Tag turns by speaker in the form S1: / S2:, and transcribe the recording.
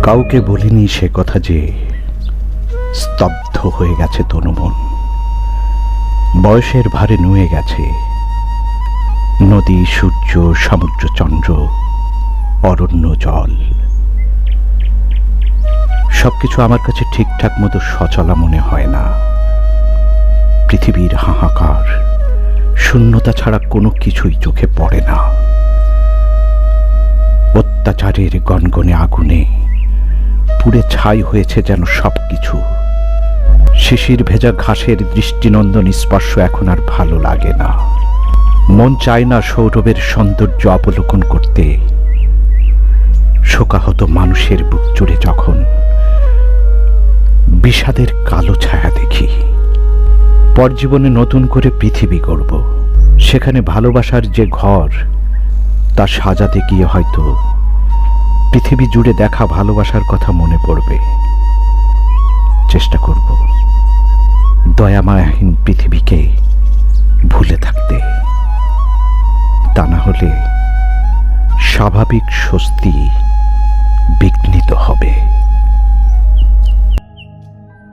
S1: কাউকে বলিনি সে কথা যে স্তব্ধ হয়ে গেছে তনুমন, বয়সের ভারে নুয়ে গেছে নদী, সূর্য, সমুদ্র, চন্দ্র, অরণ্য, জল। সবকিছু আমার কাছে ঠিকঠাক মতো সচলা মনে হয় না। পৃথিবীর হাহাকার, শূন্যতা ছাড়া কোনো কিছুই চোখে পড়ে না। অত্যাচারের গনগনে আগুনে পুড়ে ছাই হয়েছে যেন সবকিছু। শিশির ভেজা ঘাসের দৃষ্টিনন্দন স্পর্শ এখন আর ভালো লাগে না। মন চায় না সৌরভের সৌন্দর্য অবলোকন করতে। শোকাহত মানুষের বুক জুড়ে যখন বিষাদের কালো ছায়া দেখি। পরজীবনে নতুন করে পৃথিবী গড়ব, সেখানে ভালোবাসার যে ঘর তা সাজাতে গিয়ে হয়তো পৃথিবী জুড়ে দেখা ভালোবাসার কথা মনে পড়বে। চেষ্টা করব দয়ামায়াহীন পৃথিবীকে ভুলে থাকতে, তা না হলে স্বাভাবিক স্বস্তি বিঘ্নিত হবে।